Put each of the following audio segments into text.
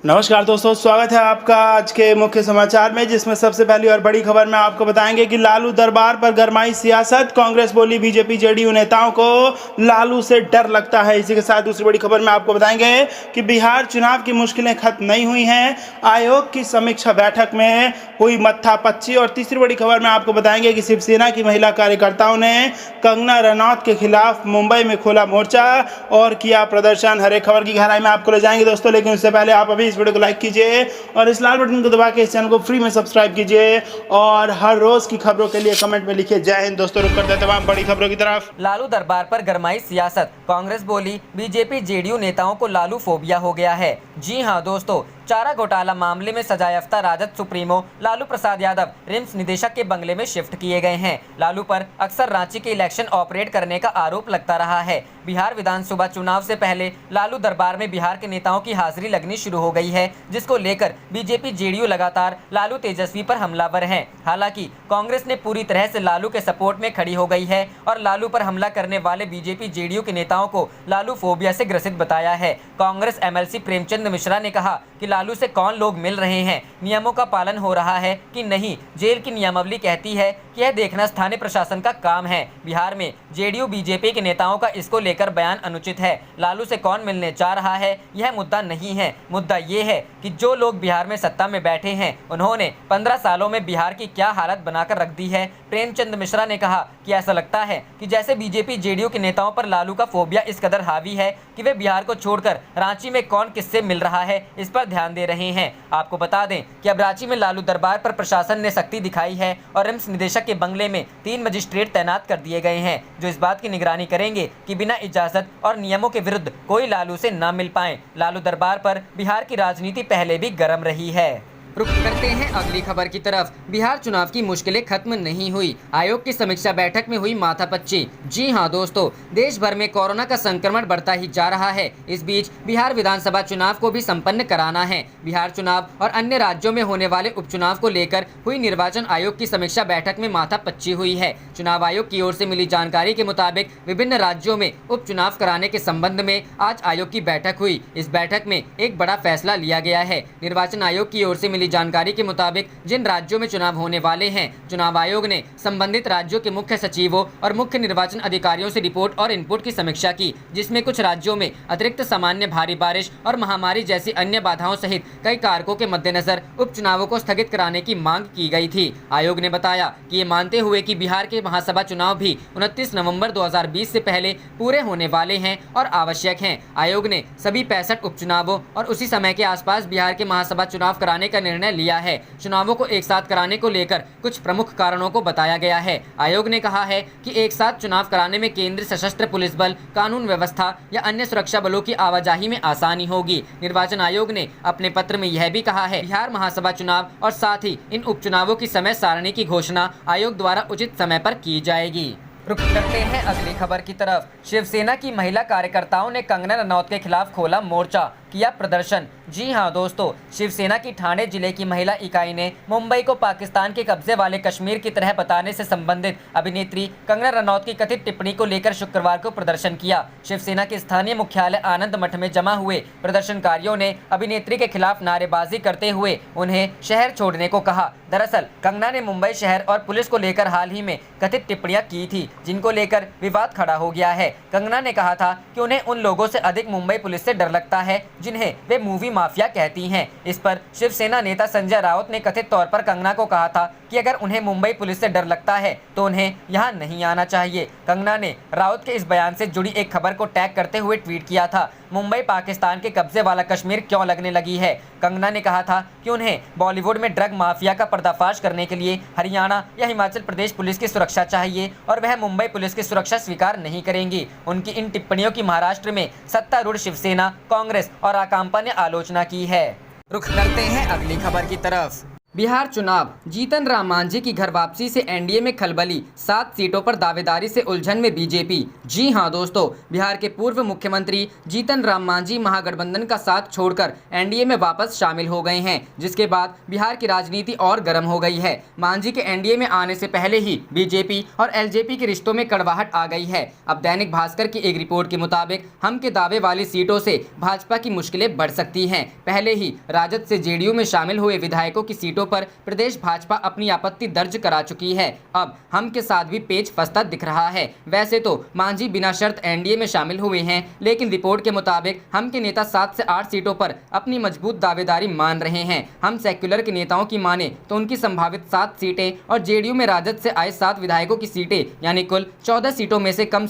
नमस्कार दोस्तों, स्वागत है आपका आज के मुख्य समाचार में, जिसमें सबसे पहली और बड़ी खबर में आपको बताएंगे कि लालू दरबार पर गरमाई सियासत। कांग्रेस बोली बीजेपी जेडीयू नेताओं को लालू से डर लगता है। इसी के साथ दूसरी बड़ी खबर में आपको बताएंगे कि बिहार चुनाव की मुश्किलें खत्म नहीं हुई हैं, आयोग की समीक्षा बैठक में हुई मत्थापच्ची। और तीसरी बड़ी खबर में आपको बताएंगे कि शिवसेना की महिला कार्यकर्ताओं ने कंगना रनौत के खिलाफ मुंबई में खोला मोर्चा और किया प्रदर्शन। हर एक खबर की गहराई में आपको ले जाएंगे दोस्तों, लेकिन उससे पहले आप अभी इस वीडियो को लाइक कीजिए और इस लाल बटन को दबा के इस चैनल को फ्री में सब्सक्राइब कीजिए और हर रोज की खबरों के लिए कमेंट में लिखिए जय हिंद। दोस्तों, रुक करते हैं तमाम बड़ी खबरों की तरफ। लालू दरबार पर गरमाई सियासत। कांग्रेस बोली बीजेपी जेडीयू नेताओं को लालू फोबिया हो गया है। जी हां दोस्तों, चारा घोटाला मामले में सजायाफ्ता राजद सुप्रीमो लालू प्रसाद यादव रिम्स निदेशक के बंगले में शिफ्ट किए गए हैं। लालू पर अक्सर रांची के इलेक्शन ऑपरेट करने का आरोप लगता रहा है। बिहार विधानसभा चुनाव से पहले लालू दरबार में बिहार के नेताओं की हाजिरी लगनी शुरू हो गई है, जिसको लेकर बीजेपी जेडीयू लगातार लालू तेजस्वी पर हमलावर हैं। हालांकि कांग्रेस ने पूरी तरह से लालू के सपोर्ट में खड़ी हो गई है और लालू पर हमला करने वाले बीजेपी जेडीयू के नेताओं को लालू फोबिया से ग्रसित बताया है। कांग्रेस एमएलसी प्रेमचंद मिश्रा ने कहा कि लालू से कौन लोग मिल रहे हैं, नियमों का पालन हो रहा है कि नहीं, जेल की नियमावली कहती है कि यह देखना स्थानीय प्रशासन का काम है। बिहार में जेडीयू बीजेपी के नेताओं का इसको लेकर बयान अनुचित है। लालू से कौन मिलने जा रहा है यह मुद्दा नहीं है। मुद्दा ये है कि जो लोग बिहार में सत्ता में बैठे हैं उन्होंने 15 सालों में बिहार की क्या हालत बनाकर रख दी है। प्रेमचंद मिश्रा ने कहा कि ऐसा लगता है कि जैसे बीजेपी जेडीयू के नेताओं पर लालू का फोबिया इस कदर हावी है कि वे बिहार को छोड़कर रांची में कौन किससे मिल रहा है इस पर ध्यान दे रहे हैं। आपको बता दें कि अब रांची में लालू दरबार पर प्रशासन ने सख्ती दिखाई है और रिम्स निदेशक के बंगले में 3 मजिस्ट्रेट तैनात कर दिए गए हैं, जो इस बात की निगरानी करेंगे कि बिना इजाजत और नियमों के विरुद्ध कोई लालू से न मिल पाए। लालू दरबार पर बिहार की राजनीति पहले भी गर्म रही है। रुक करते हैं अगली खबर की तरफ। बिहार चुनाव की मुश्किलें खत्म नहीं हुई, आयोग की समीक्षा बैठक में हुई माथापच्ची। जी हां दोस्तों, देश भर में कोरोना का संक्रमण बढ़ता ही जा रहा है। इस बीच बिहार विधानसभा चुनाव को भी संपन्न कराना है। बिहार चुनाव और अन्य राज्यों में होने वाले उपचुनाव को लेकर हुई निर्वाचन आयोग की समीक्षा बैठक में माथापच्ची हुई है। चुनाव आयोग की ओर से मिली जानकारी के मुताबिक विभिन्न राज्यों में उपचुनाव कराने के संबंध में आज आयोग की बैठक हुई। इस बैठक में एक बड़ा फैसला लिया गया है। निर्वाचन आयोग की ओर से मिली जानकारी के मुताबिक जिन राज्यों में चुनाव होने वाले हैं, चुनाव आयोग ने संबंधित राज्यों के मुख्य सचिवों और मुख्य निर्वाचन अधिकारियों से रिपोर्ट और इनपुट की समीक्षा की, जिसमें कुछ राज्यों में अतिरिक्त सामान्य भारी बारिश और महामारी जैसी अन्य बाधाओं सहित कई कारकों के मद्देनजर उपचुनावों को स्थगित कराने की मांग की गई थी। आयोग ने बताया कि ये मानते हुए कि बिहार के महासभा चुनाव भी 29 नवंबर 2020 से पहले पूरे होने वाले हैं और आवश्यक हैं, आयोग ने सभी 65 उपचुनावों और उसी समय के आसपास बिहार के महासभा चुनाव कराने का निर्णय लिया है। चुनावों को एक साथ कराने को लेकर कुछ प्रमुख कारणों को बताया गया है। आयोग ने कहा है कि एक साथ चुनाव कराने में केंद्रीय सशस्त्र पुलिस बल, कानून व्यवस्था या अन्य सुरक्षा बलों की आवाजाही में आसानी होगी। निर्वाचन आयोग ने अपने पत्र में यह भी कहा है बिहार महासभा चुनाव और साथ ही इन उपचुनावों की समय सारणी की घोषणा आयोग द्वारा उचित समय पर की जाएगी। रुक करते हैं अगली खबर की तरफ। शिवसेना की महिला कार्यकर्ताओं ने कंगना रनौत के खिलाफ खोला मोर्चा, किया प्रदर्शन। जी हां दोस्तों, शिवसेना की ठाणे जिले की महिला इकाई ने मुंबई को पाकिस्तान के कब्जे वाले कश्मीर की तरह बताने से संबंधित अभिनेत्री कंगना रनौत की कथित टिप्पणी को लेकर शुक्रवार को प्रदर्शन किया। शिवसेना के स्थानीय मुख्यालय आनंद मठ में जमा हुए प्रदर्शनकारियों ने अभिनेत्री के खिलाफ नारेबाजी करते हुए उन्हें शहर छोड़ने को कहा। दरअसल कंगना ने मुंबई शहर और पुलिस को लेकर हाल ही में कथित टिप्पणियां की थी, जिनको लेकर विवाद खड़ा हो गया है। कंगना ने कहा था कि उन्हें उन लोगों से अधिक मुंबई पुलिस से डर लगता है जिन्हें वे मूवी माफिया कहती हैं। इस पर शिवसेना नेता संजय राउत ने कथित तौर पर कंगना को कहा था कि अगर उन्हें मुंबई पुलिस से डर लगता है तो उन्हें यहां नहीं आना चाहिए। कंगना ने राउत के इस बयान से जुड़ी एक खबर को टैग करते हुए ट्वीट किया था, मुंबई पाकिस्तान के कब्जे वाला कश्मीर क्यों लगने लगी है। कंगना ने कहा था कि उन्हें बॉलीवुड में ड्रग माफिया का पर्दाफाश करने के लिए हरियाणा या हिमाचल प्रदेश पुलिस की सुरक्षा चाहिए और वह मुंबई पुलिस की सुरक्षा स्वीकार नहीं करेंगी। उनकी इन टिप्पणियों की महाराष्ट्र में सत्तारूढ़ शिवसेना, कांग्रेस और आकांपा ने आलोचना की है। रुख करते हैं अगली खबर की तरफ। बिहार चुनाव, जीतन राम मांझी की घर वापसी से एनडीए में खलबली, 7 सीटों पर दावेदारी से उलझन में बीजेपी। जी हां दोस्तों, बिहार के पूर्व मुख्यमंत्री जीतन राम मांझी महागठबंधन का साथ छोड़कर एनडीए में वापस शामिल हो गए हैं, जिसके बाद बिहार की राजनीति और गर्म हो गई है। मांझी के एनडीए में आने से पहले ही बीजेपी और एलजेपी के रिश्तों में कड़वाहट आ गई है। अब दैनिक भास्कर की एक रिपोर्ट के मुताबिक हम के दावे वाली सीटों से भाजपा की मुश्किलें बढ़ सकती हैं। पहले ही राजद से जेडीयू में शामिल हुए विधायकों की सीटों पर प्रदेश भाजपा अपनी आपत्ति दर्ज करा चुकी है। अब हम के साथ भी पेच फंसता दिख रहा है। वैसे तो मांझी बिना शर्त एनडीए में शामिल हुए हैं, लेकिन रिपोर्ट के मुताबिक हम के नेता 7 से 8 सीटों पर अपनी मजबूत दावेदारी मान रहे हैं। हम सेक्युलर के नेताओं की माने तो उनकी संभावित 7 सीटें और जेडीयू में राजद से आए 7 विधायकों की सीटें यानी कुल 14 सीटों में से कम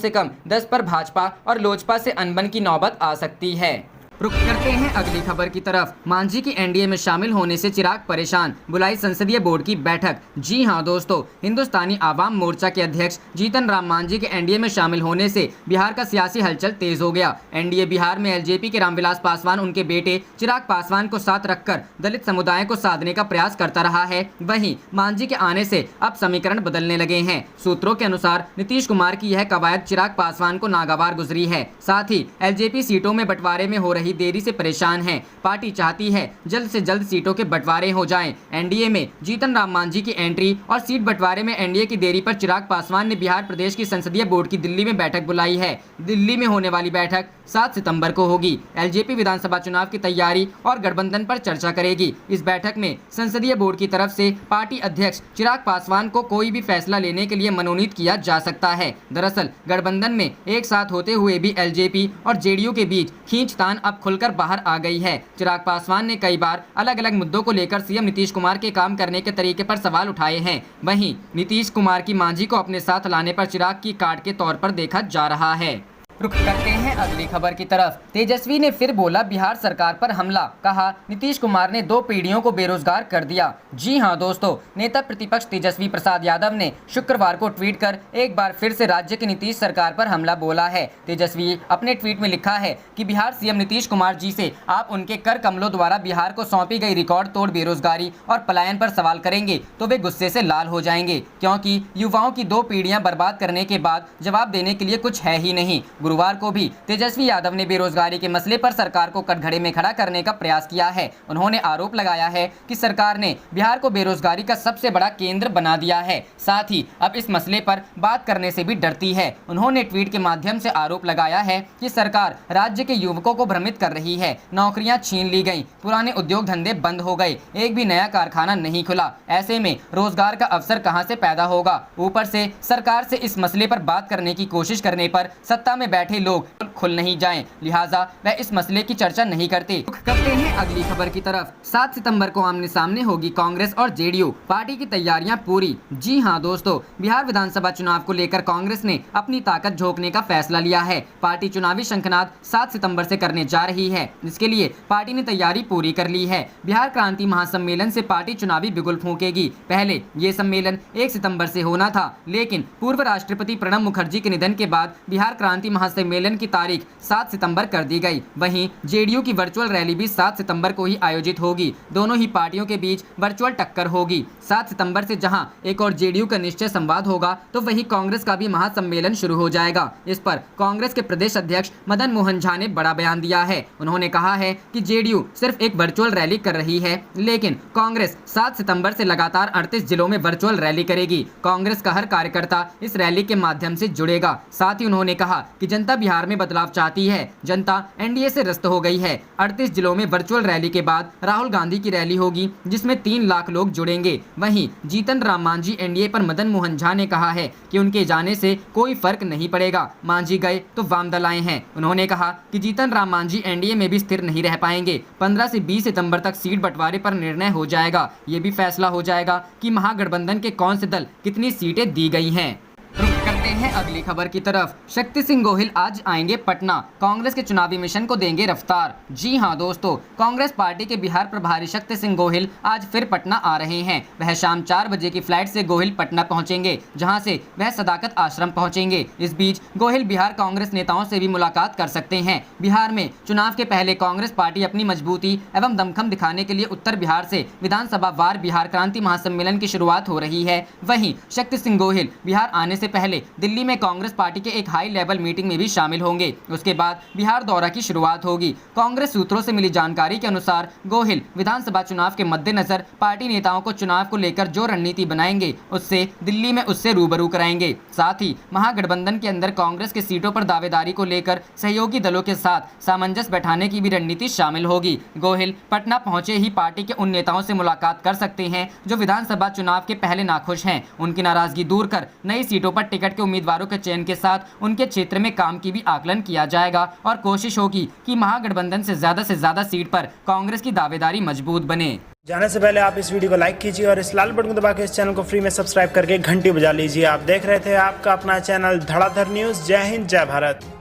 10 पर भाजपा और लोजपा से अनबन की नौबत आ सकती है। रुक करते हैं अगली खबर की तरफ। मांझी की एनडीए में शामिल होने से चिराग परेशान, बुलाई संसदीय बोर्ड की बैठक। जी हां दोस्तों, हिंदुस्तानी आवाम मोर्चा के अध्यक्ष जीतन राम मांझी के एनडीए में शामिल होने से बिहार का सियासी हलचल तेज हो गया। एनडीए बिहार में एलजेपी के रामविलास पासवान उनके बेटे चिराग पासवान को साथ रखकर दलित समुदाय को साधने का प्रयास करता रहा है। वहीं मांझी के आने से अब समीकरण बदलने लगे हैं। सूत्रों के अनुसार नीतीश कुमार की यह कवायद चिराग पासवान को नागवार गुजरी है। साथ ही एलजेपी सीटों में बंटवारे में हो रही देरी से परेशान है। पार्टी चाहती है जल्द से जल्द सीटों के बंटवारे हो जाएं। एनडीए में जीतन राम मांझी की एंट्री और सीट बंटवारे में एनडीए की देरी पर चिराग पासवान ने बिहार प्रदेश की संसदीय बोर्ड की दिल्ली में बैठक बुलाई है। दिल्ली में होने वाली बैठक 7 सितंबर को होगी। एलजेपी विधानसभा चुनाव की तैयारी और गठबंधन पर चर्चा करेगी। इस बैठक में संसदीय बोर्ड की तरफ से पार्टी अध्यक्ष चिराग पासवान को कोई भी फैसला लेने के लिए मनोनीत किया जा सकता है। दरअसल गठबंधन में एक साथ होते हुए भी एलजेपी और जेडीयू के बीच खींचतान अब खुलकर बाहर आ गई है। चिराग पासवान ने कई बार अलग अलग मुद्दों को लेकर सीएम नीतीश कुमार के काम करने के तरीके पर सवाल उठाए हैं। वहीं नीतीश कुमार की मांझी को अपने साथ लाने पर चिराग की काट के तौर पर देखा जा रहा है। रुक करते हैं अगली खबर की तरफ। तेजस्वी ने फिर बोला बिहार सरकार पर हमला, कहा नीतीश कुमार ने 2 पीढ़ियों को बेरोजगार कर दिया। जी हां दोस्तों, नेता प्रतिपक्ष तेजस्वी प्रसाद यादव ने शुक्रवार को ट्वीट कर एक बार फिर से राज्य की नीतीश सरकार पर हमला बोला है। तेजस्वी अपने ट्वीट में लिखा है कि बिहार सीएम नीतीश कुमार जी से आप उनके कर कमलों द्वारा बिहार को सौंपी गई रिकॉर्ड तोड़ बेरोजगारी और पलायन पर सवाल करेंगे तो वे गुस्से से लाल हो जाएंगे, क्योंकि युवाओं की 2 पीढ़ियां बर्बाद करने के बाद जवाब देने के लिए कुछ है ही नहीं। गुरुवार को भी तेजस्वी यादव ने बेरोजगारी के मसले पर सरकार को कटघरे में खड़ा करने का प्रयास किया है। उन्होंने आरोप लगाया है कि सरकार ने बिहार को बेरोजगारी का सबसे बड़ा केंद्र बना दिया है। साथ ही अब इस मसले पर बात करने से भी डरती है। उन्होंने ट्वीट के माध्यम से आरोप लगाया है कि सरकार राज्य के युवकों को भ्रमित कर रही है। नौकरियां छीन ली गई, पुराने उद्योग धंधे बंद हो गए, एक भी नया कारखाना नहीं खुला। ऐसे में रोजगार का अवसर कहां से पैदा होगा? ऊपर से सरकार से इस मसले पर बात करने की कोशिश करने पर सत्ता में बैठे लोग खुल नहीं जाएं, लिहाजा वह इस मसले की चर्चा नहीं करते। करते हैं अगली खबर की तरफ। 7 सितंबर को आमने सामने होगी कांग्रेस और जेडीयू, पार्टी की तैयारियां पूरी। जी हां दोस्तों, बिहार विधानसभा चुनाव को लेकर कांग्रेस ने अपनी ताकत झोंकने का फैसला लिया है। पार्टी चुनावी शंखनाद 7 सितंबर से करने जा रही है। इसके लिए पार्टी ने तैयारी पूरी कर ली है। बिहार क्रांति महासम्मेलन से पार्टी चुनावी बिगुल फूंकेगी। पहले ये सम्मेलन 1 सितंबर से होना था, लेकिन पूर्व राष्ट्रपति प्रणब मुखर्जी के निधन के बाद बिहार क्रांति महासम्मेलन की तारीख 7 सितंबर कर दी गई। वहीं जेडीयू की वर्चुअल रैली भी 7 सितंबर को ही आयोजित होगी। दोनों ही पार्टियों के बीच वर्चुअल टक्कर होगी। 7 सितंबर से जहां एक और जेडीयू का निश्चय संवाद होगा, तो वहीं कांग्रेस का भी महासम्मेलन शुरू हो जाएगा। इस पर कांग्रेस के प्रदेश अध्यक्ष मदन मोहन झा ने बड़ा बयान दिया है। उन्होंने कहा है कि जेडीयू सिर्फ एक वर्चुअल रैली कर रही है, लेकिन कांग्रेस 7 सितंबर से लगातार 38 जिलों में वर्चुअल रैली करेगी। कांग्रेस का हर कार्यकर्ता इस रैली के माध्यम से जुड़ेगा। साथ ही उन्होंने कहा कि जनता बिहार में बदलाव चाहती है, जनता एनडीए से रस्त हो गई है। 38 जिलों में वर्चुअल रैली के बाद राहुल गांधी की रैली होगी, जिसमें 3 लाख लोग जुड़ेंगे। वहीं जीतन राम मांझी एनडीए पर मदन मोहन झा ने कहा है कि उनके जाने से कोई फर्क नहीं पड़ेगा, मांझी गए तो वामदल आए हैं। उन्होंने कहा कि जीतन राम मांझी एनडीए में भी स्थिर नहीं रह पाएंगे। 15 से 20 सितंबर तक सीट बंटवारे पर निर्णय हो जाएगा। ये भी फैसला हो जाएगा कि महागठबंधन के कौन से दल कितनी सीटें दी गई हैं। बढ़ते हैं अगली खबर की तरफ। शक्ति सिंह गोहिल आज आएंगे पटना, कांग्रेस के चुनावी मिशन को देंगे रफ्तार। जी हां दोस्तों, कांग्रेस पार्टी के बिहार प्रभारी शक्ति सिंह गोहिल आज फिर पटना आ रहे हैं। वह शाम 4 बजे की फ्लाइट से गोहिल पटना पहुंचेंगे, जहां से वह सदाकत आश्रम पहुंचेंगे। इस बीच गोहिल बिहार कांग्रेस नेताओं से भी मुलाकात कर सकते हैं। बिहार में चुनाव के पहले कांग्रेस पार्टी अपनी मजबूती एवं दमखम दिखाने के लिए उत्तर बिहार से विधानसभा वार बिहार क्रांति महासम्मेलन की शुरुआत हो रही है। वहीं शक्ति सिंह गोहिल बिहार आने से पहले दिल्ली में कांग्रेस पार्टी के एक हाई लेवल मीटिंग में भी शामिल होंगे। उसके बाद बिहार दौरा की शुरुआत होगी। कांग्रेस सूत्रों से मिली जानकारी के अनुसार गोहिल विधानसभा चुनाव के मद्देनजर पार्टी नेताओं को चुनाव को लेकर जो रणनीति बनाएंगे उससे दिल्ली में उससे रूबरू कराएंगे। साथ ही महागठबंधन के अंदर कांग्रेस के सीटों पर दावेदारी को लेकर सहयोगी दलों के साथ सामंजस्य बैठाने की भी रणनीति शामिल होगी। गोहिल पटना पहुंचे ही पार्टी के उन नेताओं से मुलाकात कर सकते हैं जो विधानसभा चुनाव के पहले नाखुश हैं। उनकी नाराजगी दूर कर नई सीटों पर टिकट के उम्मीदवारों के चयन के साथ उनके क्षेत्र में काम की भी आकलन किया जाएगा और कोशिश होगी कि महागठबंधन से ज्यादा सीट पर कांग्रेस की दावेदारी मजबूत बने। जाने से पहले आप इस वीडियो को लाइक कीजिए और इस लाल बटन को दबा के इस चैनल को फ्री में सब्सक्राइब करके घंटी बजा लीजिए। आप देख रहे थे आपका अपना चैनल धड़ाधड़ न्यूज़। जय हिंद, जय भारत।